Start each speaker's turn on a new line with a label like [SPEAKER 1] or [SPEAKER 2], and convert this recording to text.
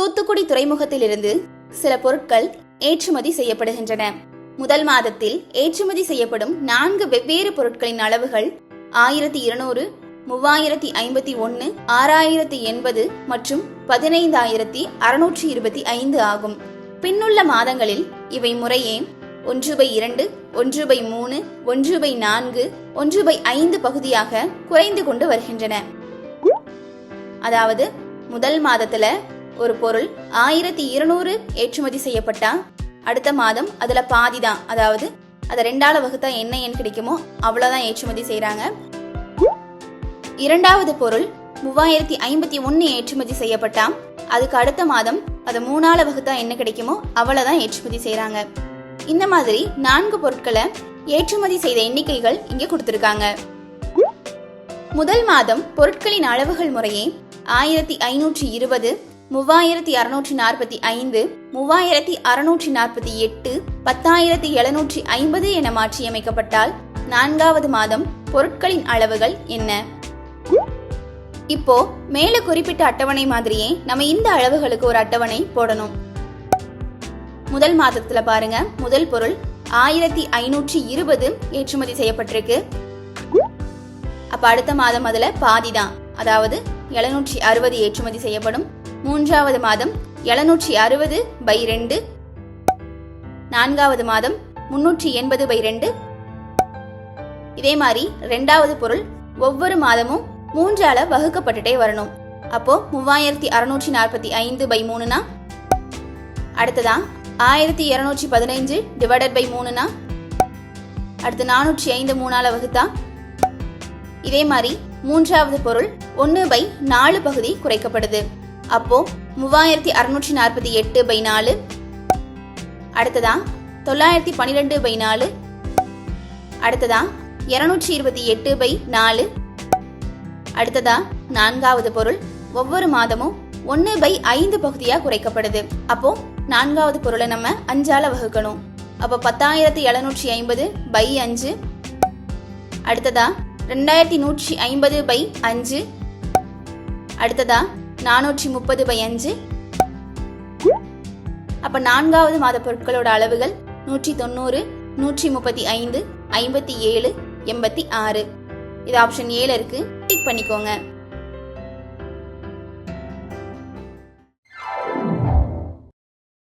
[SPEAKER 1] தூத்துக்குடி துறைமுகத்திலிருந்து சில பொருட்கள் ஏற்றுமதி செய்யப்படுகின்றன. முதல் மாதத்தில் ஏற்றுமதி செய்யப்படும் 4 வெவ்வேறு பொருட்களின் அளவுகள் 1200, 3051, 6080 மற்றும் 15625 ஆகும். பின்னுள்ள மாதங்களில் இவை முறையே 1/2, 1/3, 1/4, 1/5 பகுதியாக குறைந்து கொண்டு வருகின்றன. அதாவது முதல் மாதத்துல ஒரு பொருள் 1200 ஏற்றுமதி செய்யப்பட்டா அடுத்த மாதம் அதுல பாதி தான், அதாவது அதை 2ஆல வகுத்தா என்ன எண் கிடைக்குமோ அவ்வளவுதான் ஏற்றுமதி செய்யறாங்க. இரண்டாவது பொருள் 3051 ஏற்றுமதி செய்யப்பட்டா அதுக்கு அடுத்த மாதம் அதை 3ஆல வகுத்தா என்ன கிடைக்குமோ அவ்வளவுதான் ஏற்றுமதி செய்யறாங்க. இந்த மாதிரி 4 பொருட்களை ஏற்றுமதி செய்த எண்ணிக்கைகள் இங்க கொடுத்திருக்காங்க. முதல் மாதம் பொருட்களின் அளவுகள் முறையே 1520, 3645, 3648, 10750 என மாற்றியமைக்கப்பட்டால் 4வது மாதம் பொருட்களின் அளவுகள் என்ன? இப்போ மேல குறிப்பிட்ட அட்டவணை மாதிரியே நம்ம இந்த அளவுகளுக்கு ஒரு அட்டவணை போடணும். முதல் மாதத்துல பாருங்க, முதல் பொருள் 1520 ஏற்றுமதி செய்யப்பட்டிருக்கு. அப்ப அடுத்த மாதம் அதுல பாதி தான், அதாவது 760 ஏற்றுமதி செய்யப்படும். 3வது மாதம் 760/2, 4வது மாதம் 380/2. இதே மாதிரி 2வது பொருள் ஒவ்வொரு மாதமும் 3ஆல வகுக்கப்பட்டுட்டே வரணும். அப்போ 3645/3னா, அடுத்ததா 1215 /3னா, அடுத்து 405 3ஆல வகுத்தா. இதே மாதிரி 3வது பொருள் 1/4 பகுதி குறைக்கப்படுது. அப்போ 3648/4, அடுத்ததா 912/4, அடுத்ததா 228/4, அடுத்ததா 4வது பொருள் ஒவ்வொரு மாதமும் 1/5 பகுதியா குறைக்கப்படுது. அப்போ 4வது பொருளை நம்ம 5ஆல வகுக்கணும். அப்போ 10750/5, அடுத்ததா 2150/5, அடுத்ததா 430/5. அப்ப 4வது மாத பொருட்களோட அளவுகள் 190, 135, 57, 86. இது ஆப்ஷன் 7 இருக்கு. டிக் பண்ணிக்கோங்க.